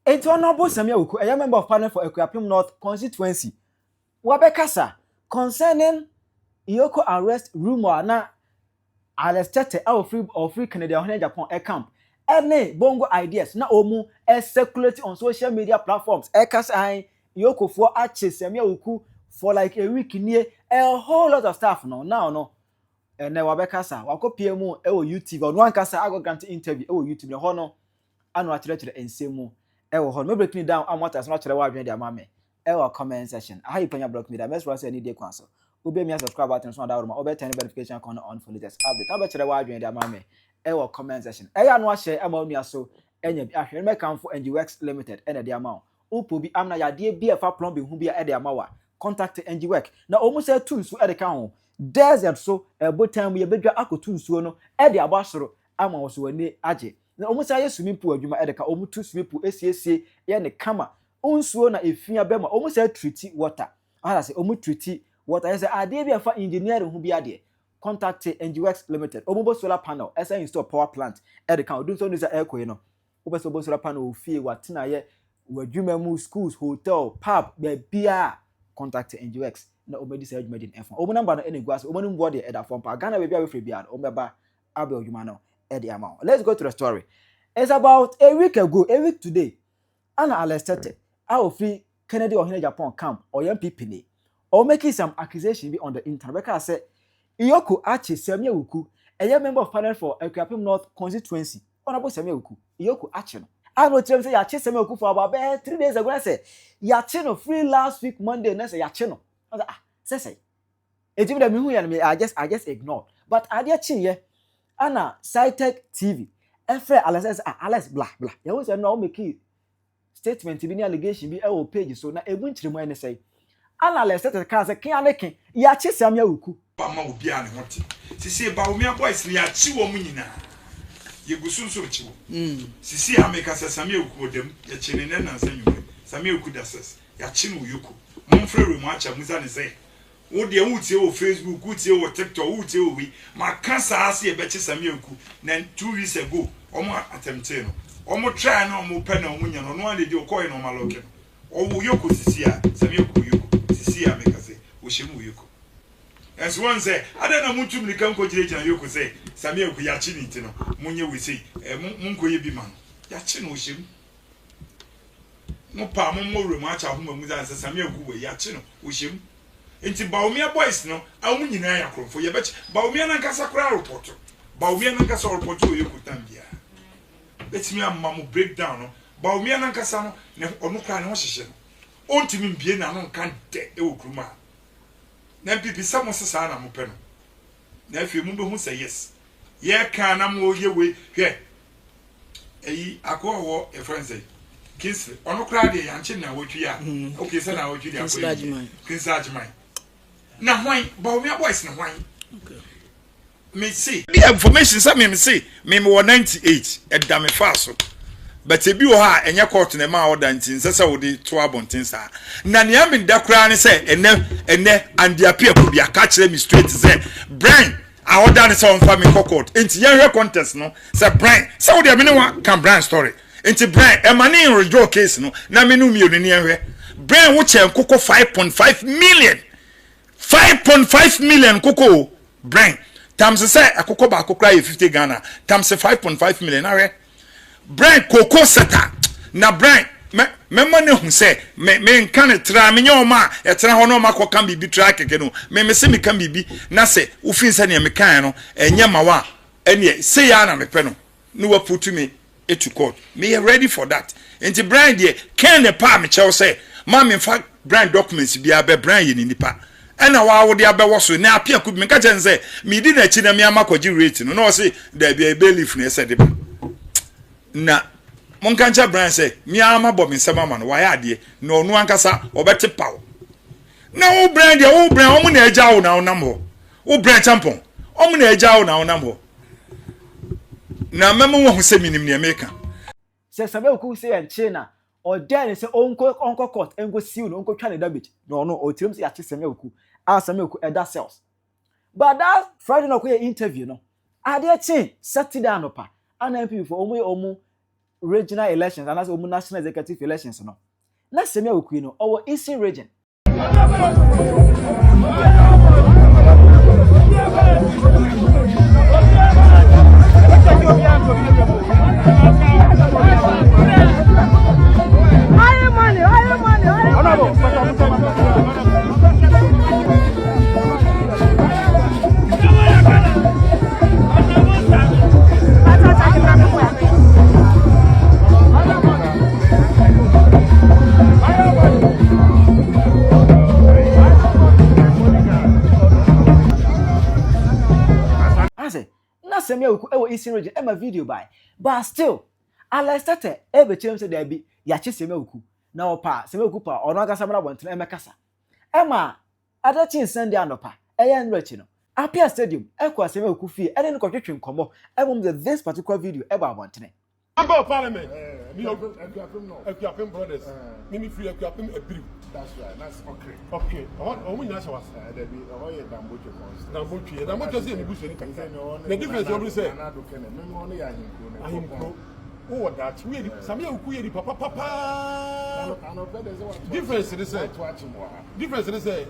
Enti Honorable Sammi Awuku, a member of Parliament for Akuapem North constituency, wabekasa concerning EOCO arrest rumor na Alex Tetteh of free Canada on Japan camp. Any Bongo Ideas na omu circulate on social media platforms. Ekasa EOCO for arches Sammi Awuku for like a week near a whole lot of stuff no. And na wabekasa wako PMO YouTube on one kasa I go grant interview YouTube no hono anu akyerɛ ensemu ho no break me down am what as much the word dey ama me comment section how you Penyah block me that mess say any day kwan so obe me subscribe button so that obe turn notification icon on for latest update abekyerɛ word dey ama me comment section anu ahye ama onua so enya bi ahwe me kan for NGWorks limited ena dey ama opo bi amna yade bi efa plumbing hu bi e dey ama wa contact NGWorks na omu say tools so e dey kan ho desert so botan mu ye bedwa akotu nsuo no e dey abasoro ama wo so wani age na omusa ye swimming pool adwuma edeka omutu swimming pool esiesie ye ne kama onsuo na efia bema omusa treat water ala say omu treat water ye say ade bi afa engineering hu bi ade contact NGWorks limited omubo solar panel esa install power plant edeka odun so nisa airco no obo solar panel ofie watena ye wadwuma mu schools hotel pub bia contact NGWorks na omedi say adwuma din efon omu number no enegua so omanu mbo de eda form pa Ghana be bia we free bia omeba abe adwuma no. Let's go to the story. It's about a week today. Anna Alex Tetteh of free Kennedy or Japan camp or NPP or making some accusation on the internet. Because I said EOCO Sammi Awuku, a member of Parliament for Akuapem North constituency. Honorable Sammi Awuku, EOCO action. I know say Sammi Awuku for about 3 days ago. I said Yachino free last week Monday. And I said Yachino. I said say. It's even me I just ignored. But I did chin Anna Cited TV. Efre Alex blah blah. You always no make statement be allegation be e page so na ebunchiri mo ene say. Anna Alex Tetteh ka say kin aneken ya chi Sammi Awuku. Mama obi an hote. Sisi ba omi boys ni ya chi wo mu nyina. Ye gusunso chi wo. Sisi ameka say Sammi Awuku odem ya chi ne na nsanyu. Sammi Awuku dasses. Ya chi no yoko. Momfre re mo acha muza ne say. Wo de wutie wo Facebook, wutie wo TikTok, wutie wo wi. Ma kansa ase e be chi Sammi Awuku na 2 weeks ago. Omo attempte no. Omo try na omo pe na omo nya no no ade de okoy no maloke. Owo yoko sisi a Sammi Awuku yoko. Sisi a meka say wo shemu yoko. As one say, I don't know much can go to Yoko say, Sammi Awuku yachin it no. Munye we say, Munko ye bi man. Yachin oshim. No pa mo remarch a home muza Sammi Awuku we yachin oshim. Enti Baumia boys no, a munyina ya for ye bet Baumia na kasa kra report. Baumia na kasa report Yoko tambia. Let me mamu break down no. Baumia na kasa no ne onu kra ne ho hyehye no. Ontimi mbie na no kan de e okruma. NPP Sammi sasa na mo pe no. Na afi mu be hu say yes. Ye kan na mo ye we hwe. Eyi akowo e friend say. Kinsley ono kra de yanche na wotwi a. Okay say na wotwi de akoyi. Kinsley ajman. Na hwan Baumia boys na hwan. Okay. Me see the information say me say me 98 e da me fa so. But ebi wo ha enye court na ma order ntin sese wo de to abontin sa na ne am da kra ne say ene and dia pia ku bia ka kire me straight say Brian a order ne say on fa me court enti ye hwe contest no say Brian say wo de me ne wa kan Brian story enti Brian e ma ne rejo case no na me no mienu ne hwe Brian wo che nkoko 5.5 million 5.5 million koko Brian times say akoko ba akokra ye 50 Ghana times 5.5 million na hwe Brian Coco Seta na Brian me money hu say me nkan tra me nyoma e tra ho no makọ kan bibi tra keke no me se me kan bibi na se ufin se ne me kan no enye mawa ene say ya na me pe no no wa put me to court me ready for that enti Brian de can the pa me chew say ma me fa Brian documents bia be Brian ye ni nipa ena wa wo de abewo so na apia ku me ka chen say me di na chi na me amakoji rate no no say da bia belief na say de na monkancha Brian say mi ama bo mi nsema ma no wa ya ade na onu ankasa obete paw na wo Brian de wo Brian omu na eja wo na onam ho wo Brian champon omu na eja wo na onam ho na memo wo hu se minim ne America say Sammi Awuku say en China or then say onko court engo seal no onko twa ne damage no o tirim say ya che Sammi Awuku a Sammi Awuku e da cells but that Friday no ko interview no ade chin Saturday no pa NPP for omu regional elections and as national executive elections no na Sammi Awuku no our Eastern region Sammi Awuku ewo Eastern region ema video by but still Alex Tetteh ebe chem say there be yachi Sammi Awuku na opa Sammi Awuku pa ono agasa mara bonten emekasa ema adachi nsende anopa eye nrechi no apia stadium ekwa Sammi Awuku fie ene no kwetwe nkomo emom this particular video eba bonten Member of Parliament, Equiapim brothers, Mimi free Equiapim a brief. That's right, that's okay. Okay, we know was there be a Dambuche Dambuche. Dambuche is in Bush. The difference you say, oh, that we Sammi Awuku papa. Difference is say, difference is say,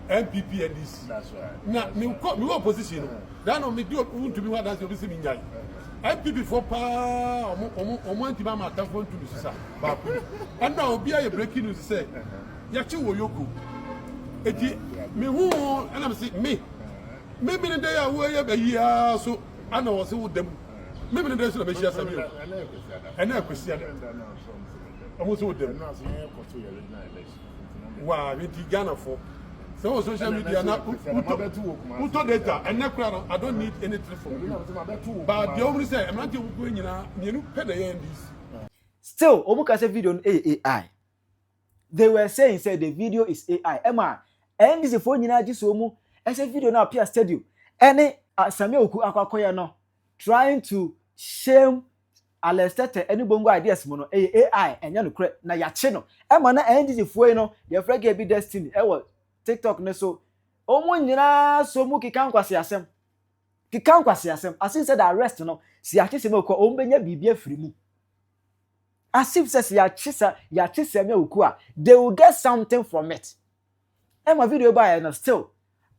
NPP and this. That's right. Now, we opposition. That no me do to be what that's your business in NPP for pa omo anti ba ma telephone to this sir ba and now obi aye breaking news say yachi wo yoku eti me hu and am say me maybe the day we ye be ya so ana wo se wo dem maybe the day so be share Sammi and na kwesi ada omo so wo dem wa we di Ghana for so social media na who to data and I don't need anything from you. But the only say I'm not going to pay the endis. Still, Omuka say video on AI. They were saying say the video is AI. Emma, and this phone nyina ji so mu. And say video now appear stadium. Any Sammi Awuku akwakoya no trying to shame Alex Tetteh any bongo ideas mo no AI enya no kre na yache no. Emma na and this phone no the frage be destiny. TikTok ne so omo nyina so mu kika nkwase asem as if said arrest no si ache Sammi Awuku o mbenya bibia afiri mu as if says yache Sammi Awuku a they will get something from it my video by no still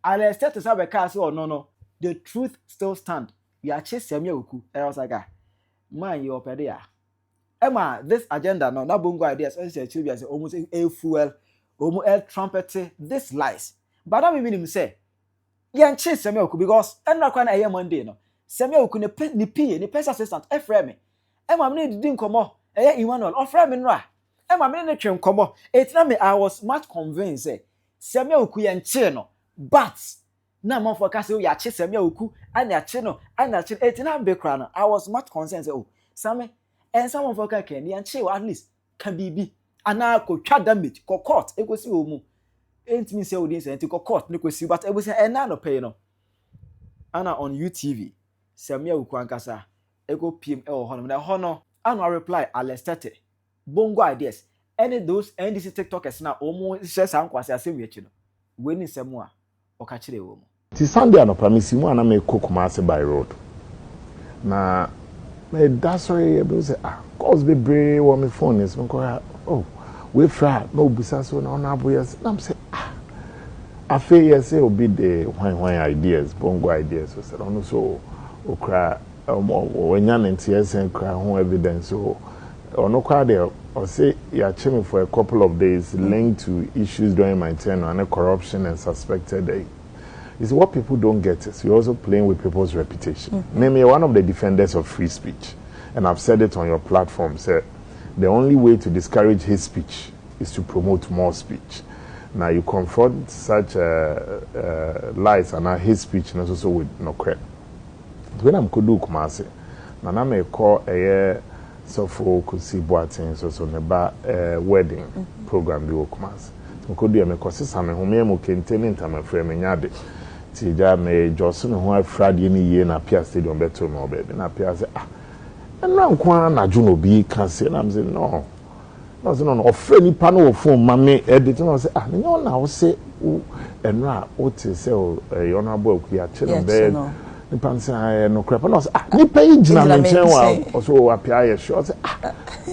Alex Tetteh say ka say no the truth still stand yache Sammi Awuku I was like man you opede ya this agenda no na bongo ideas say actually say almost a fuel omo el trumpet this lies but I mean say yan chase Sammi Awuku because enra kwa na eye Monday no Sammi Awuku ne pesa assistant eframe me didi nkomo eye Emmanuel oframe nra me ne twen nkomo etina me I was much convinced say Sammi Awuku yan che no but na man for kase ya che Sammi Awuku ana che no etina be kra no I was much concerned say oh Sammi and someone for kake yan che at least can be ana ko twa damage ko court ekosi omu entimi say odin say ko court ne kosi but ebo say ena no pay no ana on UTV Sammi Awuku ankasa ego pm e ho no na ho no ana reply Alex Tetteh Bongo Ideas any those NDC TikTokers na omu share san kwase asem yechi no we ni semu a o ka kire omu ti Sunday no promise mu ana me Kumasi by road na me that's why you say calls be brave on my phone is oh we fry no busa so na na boys na say I feel yes obi the when ideas Bongo Ideas so say no so okra when yan nts and cry home evidence so no kwa there or say you are me for a couple of days linked to issues during my tenure and corruption and suspected is what people don't get is you're also playing with people's reputation. Name me one of the defenders of free speech, and I've said it on your platform, sir. The only way to discourage hate speech is to promote more speech. Now you confront such lies and hate speech and also with no credit. When I'm kudu Kumasi, na me call a so for kusi boating so neba wedding program bi Kumasi. Kudu me kosi same home mo kenteni ntama frame nyade. Ti ja me Johnson ho Friday ni ye na Pia Stadium beto no baby na Pia say na nkwa na juno bi kan say na say no ofre ni pa no phone mame edit no say no na wo say enra o ti say honorable Awuku ya che no be the pansa no crap. And I was ni pay jina mention wa also appear ye sure.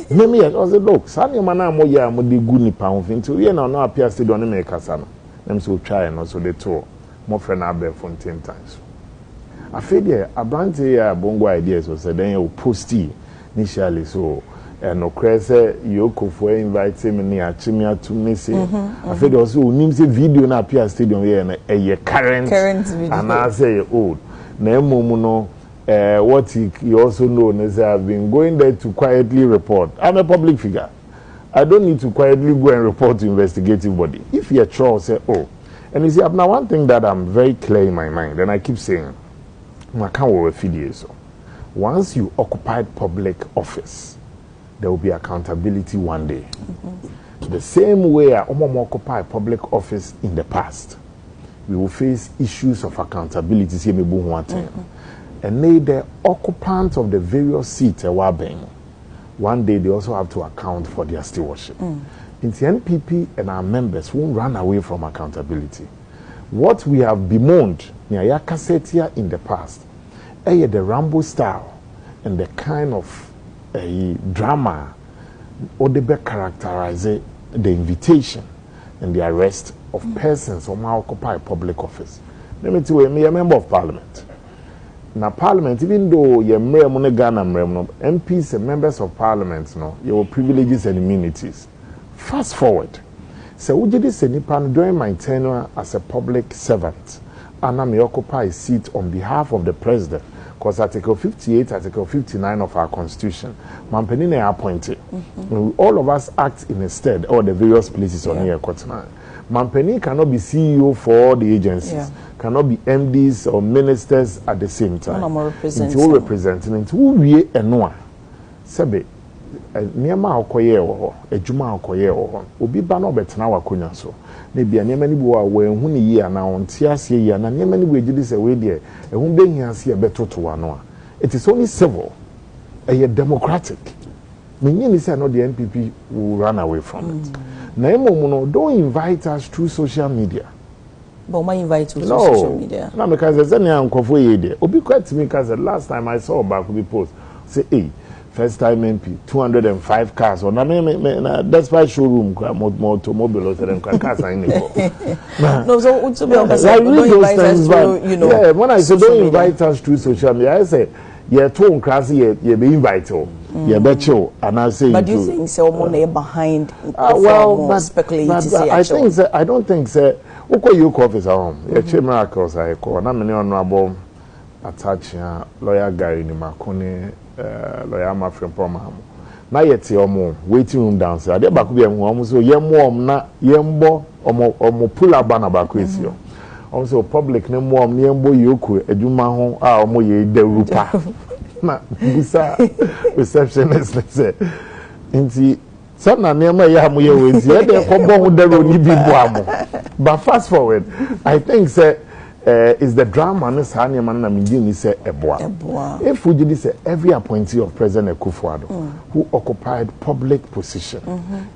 Me I was look, Sani mana mo ya mo de gu ni pa ho finti. We na no appear stadium na me kasa no. Them so try and also they tour. Mo friend abẹ for 10 times. I feel there Abante Bongo Ideas was then you posty initially so no crazy EOCO for invite me near Chimia to me say I feel also name say video na appear stadium here na current video and I say old na emu no what you also know is I've been going there to quietly report. I'm a public figure. I don't need to quietly go and report to investigative body. If you're sure, say oh. And you see, now one thing that I'm very clear in my mind, and I keep saying, once you occupied public office, there will be accountability one day. The same way I occupied public office in the past, we will face issues of accountability. And they the occupants of the various seats one day they also have to account for their stewardship. In the NPP and our members won't run away from accountability. What we have bemoaned in the past, the Rambo style and the kind of drama or the best characterize the invitation and the arrest of persons who occupy public office. Let me tell you, I'm a member of parliament. Now, parliament, even though you're MPs and members of parliament, your privileges and immunities. Fast forward. So, we did this during my tenure as a public servant, and I may occupy a seat on behalf of the president, because Article 58, Article 59 of our Constitution, Mampenine appointed. All of us act in a stead, or the various places on here. Mampeni cannot be CEO for all the agencies, cannot be MDs or ministers at the same time. Until representing, until we enwa. Sebe, niema okoye oho, ejuma okoye oho. Obi ba no betena wakonya so. Ne bia niema ni bo a we hu ne yi ana onti ase yi ana niema ni bo ejidi se we de ehun be hiase e betoto ano a. It is only civil. Democratic. Meaning say no the NPP will run away from it. No, don't invite us through social media. But why invite you through social media? No, because there's any uncover there. Obi quite to me because the last time I saw back we post say, hey, first time MP 205 cars or that's why showroom more automobile or them cars in No, so to be honest, don't invite us through, yeah, when I say don't invite us through social media, I say yeah, two class you be invited. Yeah, bet you, and I say. But do you think so? Money behind? Speculating. I don't think so. Oko you office at home. Yeah, miracles I call. Na many honorable attach lawyer guy in Makone, lawyer my friend Pomam. Na yet your waiting room downstairs. They back be home. So na yembo omo pull up banner back with you. Also public name mom yembo yoku eduma ho a omo ye de rupa. Na bisa receptionist say nti sana nema ya mo ye wezi e dey ko bon daro ni bi bo amo. But fast forward, I think say is the drama na sa nema na me ni say eboa. If we did say every appointee of President Akufo-Addo who occupied public position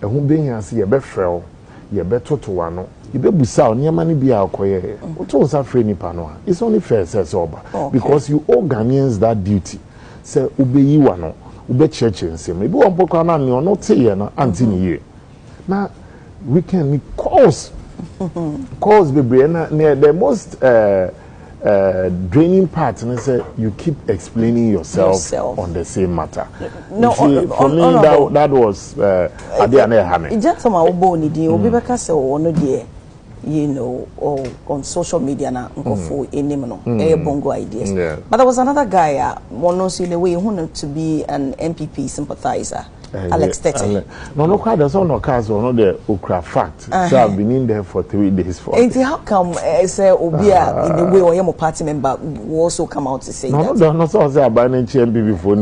e hu be hiase ye be frel ye be toto ano ye be busa nema ni bia akoye o to sa free nipa no it's only fair says oba because you owe Ghanaians that duty. Say ubeyi wano ube church nsem maybe one pokwa na me ono te ye na anti ni ye na we can cause bebre na the most draining part and say you keep explaining yourself on the same matter. No, see, for me that was ade na ha me just some obo ni din obi beka say ono de or on social media na nkofo enim no Bongo Ideas. But there was another guy one knows in the way who to be an NPP sympathizer. Alex Tetteh. No, quite there's no cars or no the okra fact. So I've been in there for 3 days for. And how come say Obia in the way or your party member will also come out to say that? No, so say about NPP for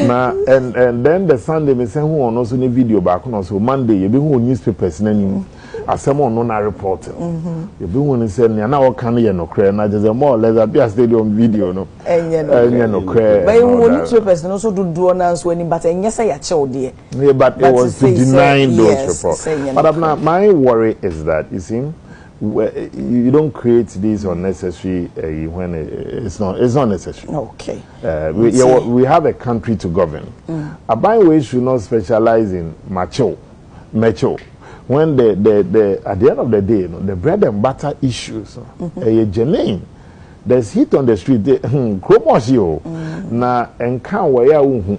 now and then the Sunday me say who on also the video back on so Monday you be who newspapers na asemo no na report you be who say na o kan ye no kra na just more or less be stadium video no enye no kra but who newspapers no so do na so any but enye say ya che ode yeah but it was to deny those reports but my worry is that you see you don't create these unnecessary when it's not necessary. Okay. We have a country to govern. A byway should not specialize in macho. When the at the end of the day, you know, the bread and butter issues, genuine. There's heat on the street. Na enkan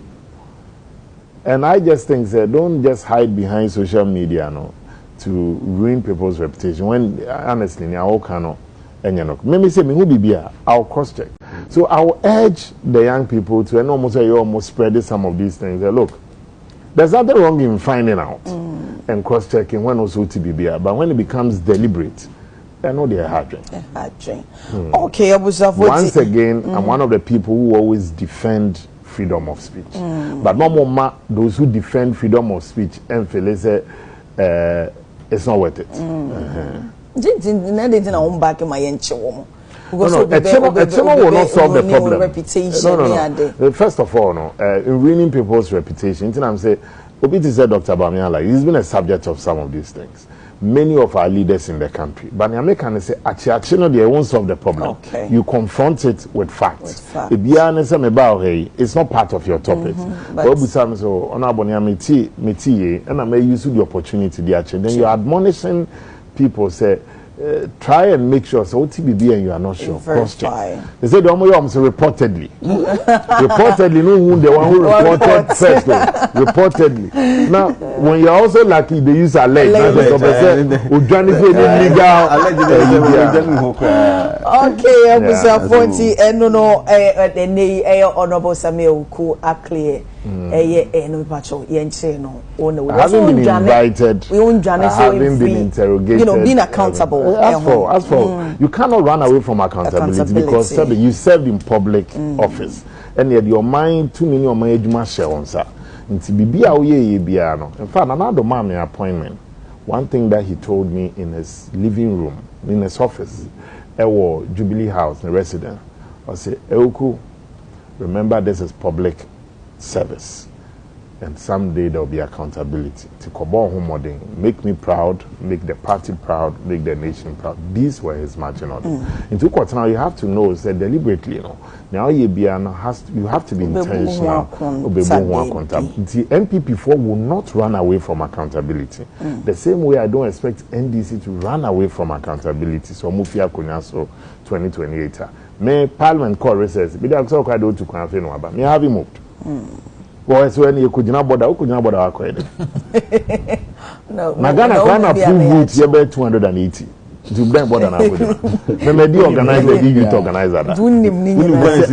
and I just think that don't just hide behind social media, no, to ruin people's reputation. When honestly, I all cannot. Maybe say me who be here, I'll cross check. So I'll urge the young people to and almost spread some of these things. Look, there's nothing wrong in finding out and cross checking when also to be here, but when it becomes deliberate, I know they're hard drink. Okay, once again, I'm one of the people who always defend freedom of speech. But no more those who defend freedom of speech and feel it's not worth it. No, a chemo will not solve the problem. Reputation, no. First of all, in ruining people's reputation, I'm saying, Obiti said Dr. Bamiala, he's been a subject of some of these things. Many of our leaders in the country. But the Americans say, they won't solve the problem. Okay. You confront it with facts. It's not part of your topic. But so, and I may use the opportunity. Then you're admonishing people, say, try and make sure so OTBB and you are not sure. Verify. They say the reportedly. Reportedly, no the one who reported first. Reportedly. Now, when you're also lucky, they use a leg. Okay, Ebusa 40 no Honorable Sammi Awuku clear. No pacho yenche no. I haven't been invited. I haven't been interrogated. You know, being accountable. As for you cannot run away from accountability. Because you served in public office, and yet your mind too many of my ejuma share on sir. In fact, another man my appointment. One thing that he told me in his living room, in his office, Jubilee House, the resident, I said, Awuku, remember this is public service. And someday there will be accountability. To make me proud, make the party proud, make the nation proud. These were his marching orders. In two quarters now, you have to know, say deliberately, now you have to be intentional. The NPP4 will not run away from accountability. The same way I don't expect NDC to run away from accountability. So Mufia Kunyaso 2028. May Parliament call recess. Me have him moved. Well, so when you could not bother, no, Ghana can approve routes, you bet 280. To blame what an Maybe organize the youth organizer.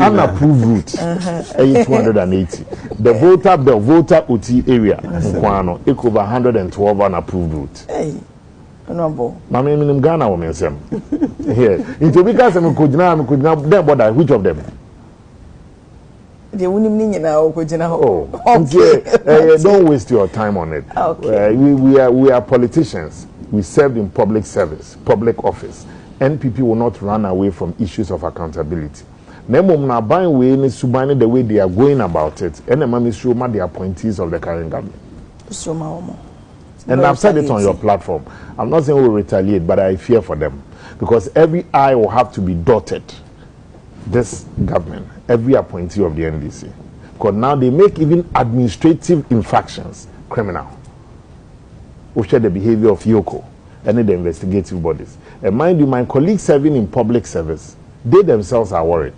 Unapproved route, 280. The voter OT area, over 112 unapproved routes. Hey, no, Mammy, in Ghana, women, here. Into because I could not bother which of them. Don't waste your time on it. Okay. We are politicians. We serve in public service, public office. NPP will not run away from issues of accountability. The way they are going about it, and the appointees of the current government. And I've said it on your platform. I'm not saying we'll retaliate, but I fear for them. Because every I will have to be dotted. This government, every appointee of the NDC. Because now they make even administrative infractions criminal. We share the behavior of EOCO and the investigative bodies. And mind you, my colleagues serving in public service, they themselves are worried.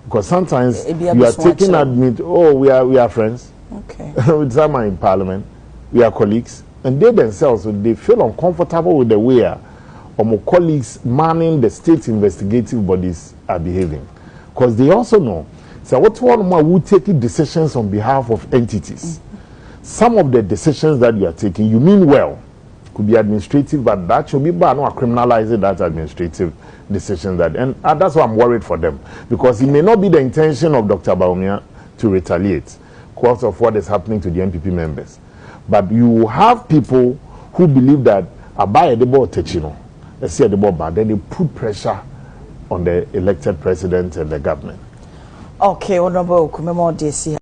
Because sometimes you are taking admit, we are friends. Okay. With someone in parliament, we are colleagues. And they themselves, they feel uncomfortable with the way my colleagues manning the state investigative bodies are behaving. Because they also know, so what one more will take decisions on behalf of entities. Some of the decisions that you are taking, you mean well, could be administrative, but that should be bad, not criminalizing that administrative decision. And that's why I'm worried for them. Because it may not be the intention of Dr. Bawumia to retaliate because of what is happening to the NPP members. But you have people who believe that Abaye Debo Techino, let's say the board, then they put pressure on the elected president and the government. Okay, Honorable Kumemo DC.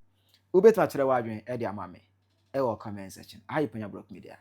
Ubet machire wadwen e dia mame. E wo comment section. Hi Penyah Media.